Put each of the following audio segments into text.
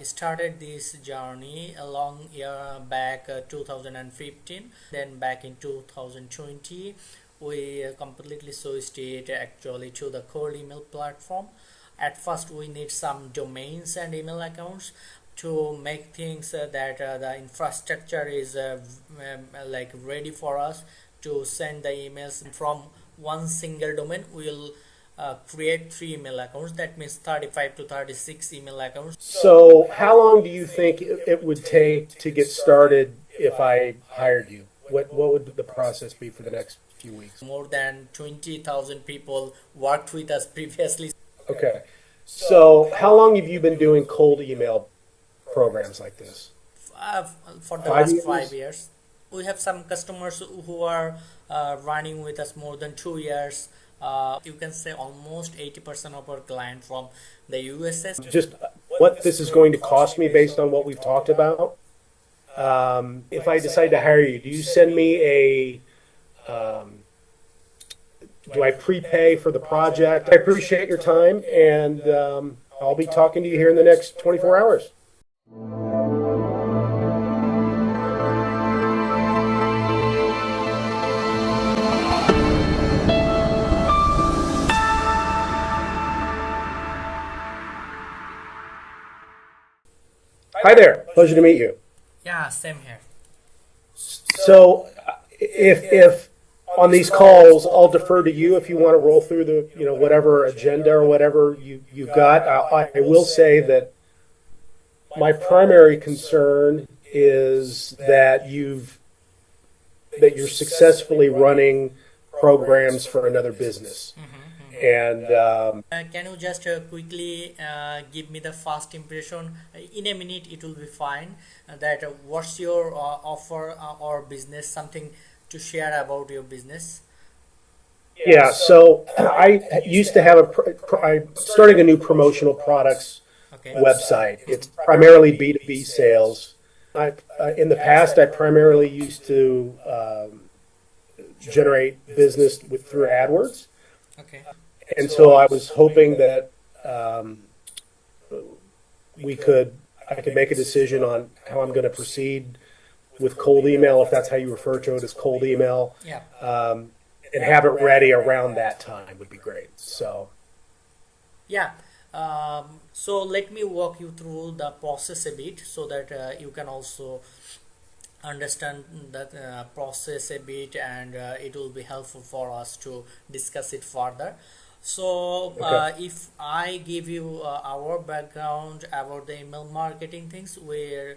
started this journey a long year back 2015. Then back in 2020 we completely switched it actually to the cold email platform. At first we need some domains and email accounts to make things that the infrastructure is like ready for us to send the emails from one single domain. We'll create 3 email accounts. That means 35 to 36 email accounts. So how long do you think it would take to get started if I hired you? What would the process be for the next few weeks? More than 20,000 people worked with us previously. Okay. So how long have you been doing cold email programs like this? For the Five last years? 5 years. We have some customers who are running with us more than 2 years. You can say almost 80% of our client from the USA. Just what this is going to cost me based on what we've talked about. If I decide to hire you, do you send me do I prepay for the project? I appreciate your time, and I'll be talking to you here in the next 24 hours. Hi there. Pleasure to meet you. Yeah, same here. So if on these calls, I'll defer to you if you want to roll through the, whatever agenda or whatever you've got. I will say that my primary concern is that you're successfully running programs for another business. And can you just quickly give me the first impression? In a minute, it will be fine. That what's your offer or business? Something to share about your business? Yeah, so I used to have I'm starting a new promotional products website. It's primarily B2B sales. In the past, I primarily used to generate business through AdWords. Okay. And so I was hoping that I could make a decision on how I'm going to proceed with cold email, if that's how you refer to it as cold email. Yeah. And have it ready around that time would be great. So. Yeah. So let me walk you through the process a bit so that you can also understand that process a bit, and it will be helpful for us to discuss it further. So if I give you our background about the email marketing things, we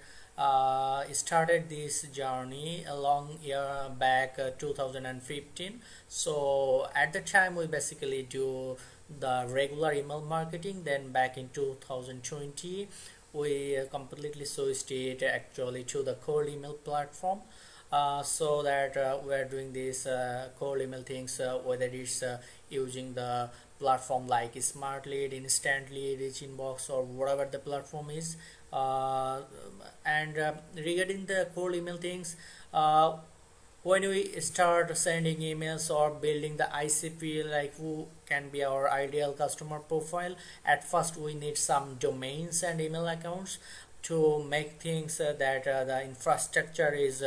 started this journey a long year back 2015. So at the time we basically do the regular email marketing. Then back in 2020 we completely switched it actually to the cold email platform. So that we're doing these cold email things, whether it's using the platform like smartlead, instantly, rich inbox, or whatever the platform is. And regarding the cold email things, when we start sending emails or building the ICP, like who can be our ideal customer profile, at first we need some domains and email accounts to make things that the infrastructure is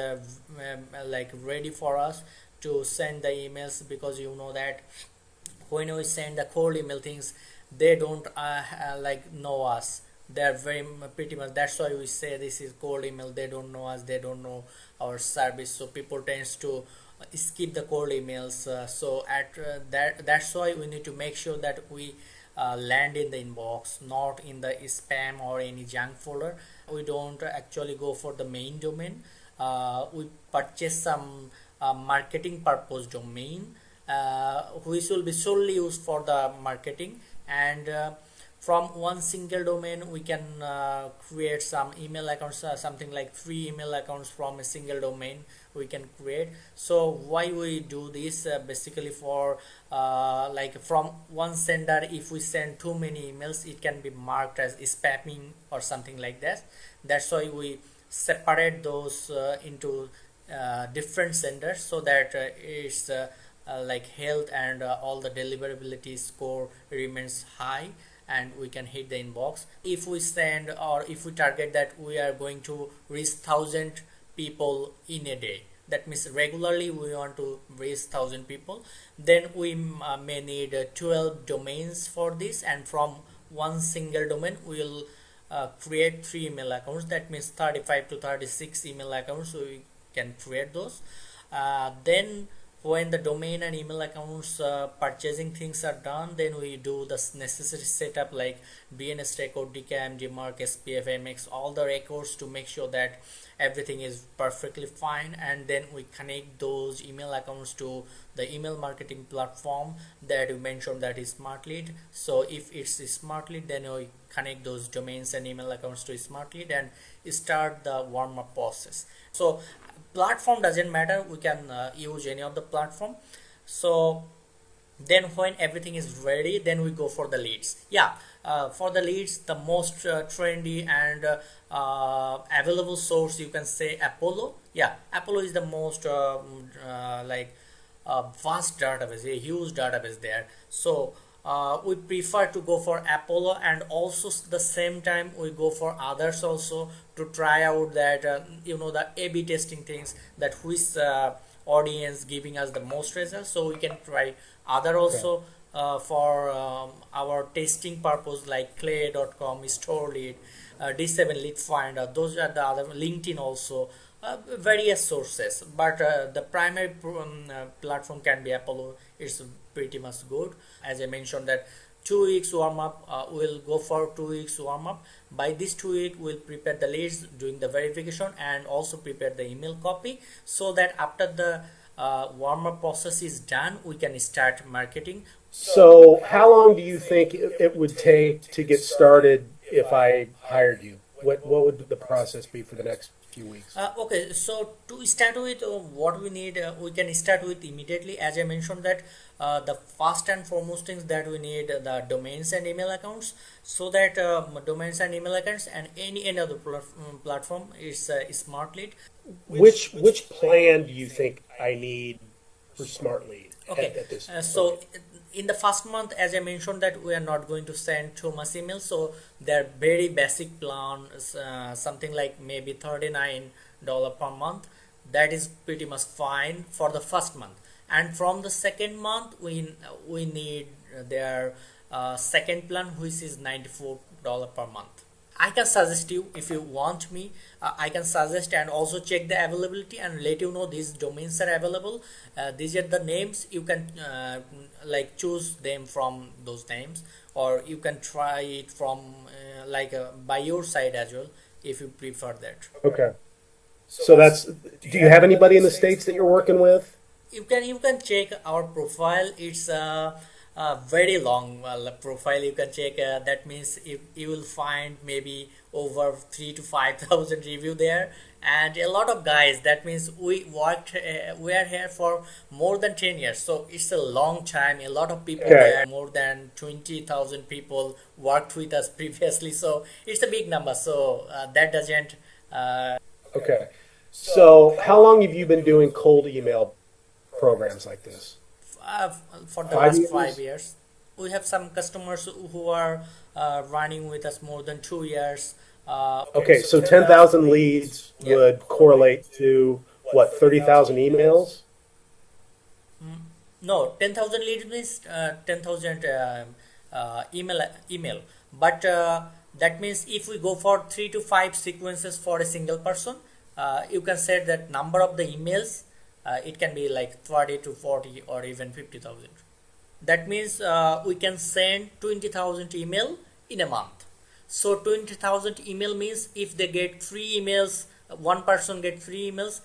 like ready for us to send the emails, because you know that when we send the cold email things, they don't like know us. They're very pretty much, that's why we say this is cold email. They don't know us, they don't know our service, so people tends to skip the cold emails. So at that's why we need to make sure that we land in the inbox, not in the spam or any junk folder. We don't actually go for the main domain. We purchase some marketing purpose domain, which will be solely used for the marketing, and from one single domain we can create some email accounts, something like 3 email accounts from a single domain we can create. So why we do this? Basically for like from one sender, if we send too many emails, it can be marked as spamming or something like that. That's why we separate those into different senders, so that it's like health and all the deliverability score remains high. and we can hit the inbox. If we send, or if we target that we are going to reach 1,000 people in a day, that means regularly we want to reach 1,000 people, then we may need 12 domains for this, and from one single domain we will create 3 email accounts. That means 35 to 36 email accounts, so we can create those. Then when the domain and email accounts purchasing things are done, then we do the necessary setup like DNS record, DKIM, DMARC, SPF, MX, all the records to make sure that everything is perfectly fine, and then we connect those email accounts to the email marketing platform that you mentioned, that is SmartLead. So if it's SmartLead, then we connect those domains and email accounts to SmartLead and start the warm-up process. So platform doesn't matter, we can use any of the platform. So then when everything is ready, then we go for the leads. For the leads, the most trendy and available source, you can say Apollo. Apollo is the most vast database, a huge database there. So we prefer to go for Apollo, and also the same time we go for others also to try out that the A/B testing things, that which audience giving us the most results. So we can try other also for our testing purpose, like clay.com, StoreLead, D7 Lead Finder. Those are the other, LinkedIn also, various sources, but the primary platform can be Apollo. It's pretty much good. As I mentioned, that 2 weeks warm up, we'll go for 2 weeks warm up. By this 2 weeks, we'll prepare the leads, doing the verification, and also prepare the email copy, so that after the warm up process is done, we can start marketing. So how long do you think it would take to get started if I hired you? What would the process be for the next few weeks? Okay, so to start with, what we need, we can start with immediately. As I mentioned, that the first and foremost things that we need, the domains and email accounts, so that domains and email accounts, and any other platform is SmartLead. Which plan do you think I need for SmartLead at this so in the first month, as I mentioned, that we are not going to send too much emails, so their very basic plan is something like maybe $39 per month. That is pretty much fine for the first month, and from the second month we need their second plan, which is $94 per month. I can suggest you, if you want me, I can suggest and also check the availability and let you know these domains are available. These are the names. You can choose them from those names, or you can try it from by your side as well, if you prefer that. Okay. So that's. Do you have anybody in the States that you're working with? You can check our profile. It's very long profile. You can check. That means you will find maybe over 3,000 to 5,000 review there, and a lot of guys. That means we are here for more than 10 years. So it's a long time. A lot of people there, more than 20,000 people worked with us previously. So it's a big number. So that doesn't. Okay. So how long have you been doing cold email programs like this? For the last 5 years. We have some customers who are running with us more than 2 years. Okay, so 10,000 leads would correlate to what, 30,000 emails? No, 10,000 leads means 10,000 email. But that means if we go for 3 to 5 sequences for a single person, you can set that number of the emails. It can be like 30 to 40 or even 50,000. That means we can send 20,000 email in a month. So 20,000 email means if they get 3 emails, one person get 3 emails.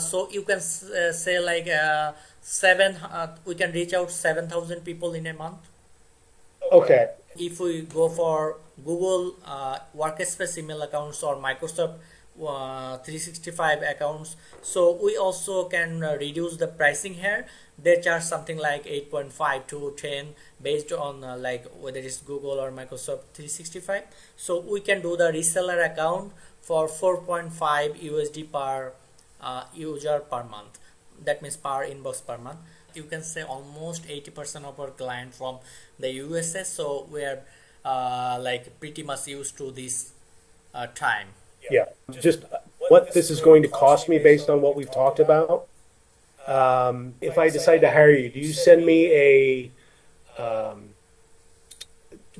So you can say like we can reach out 7,000 people in a month. Okay. If we go for Google Workspace email accounts or Microsoft 365 accounts, so we also can reduce the pricing here. They charge something like 8.5 to 10 based on whether it's Google or Microsoft 365. So we can do the reseller account for 4.5 USD per user per month. That means per inbox per month. You can say almost 80% of our client from the USA. So we are like pretty much used to this time. Yeah, just what this is going to cost me based on what we've talked about. If I decide to hire you, do you send me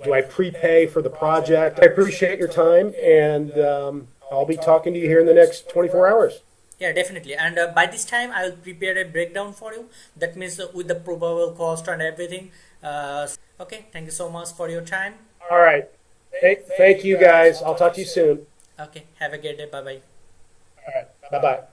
do I prepay for the project? I appreciate your time, and I'll be talking to you here in the next 24 hours. Yeah, definitely. And by this time, I will prepare a breakdown for you. That means with the probable cost and everything. Okay, thank you so much for your time. All right. Thank you, guys. I'll talk to you soon. Okay, have a great day. Bye bye. All right. Bye-bye.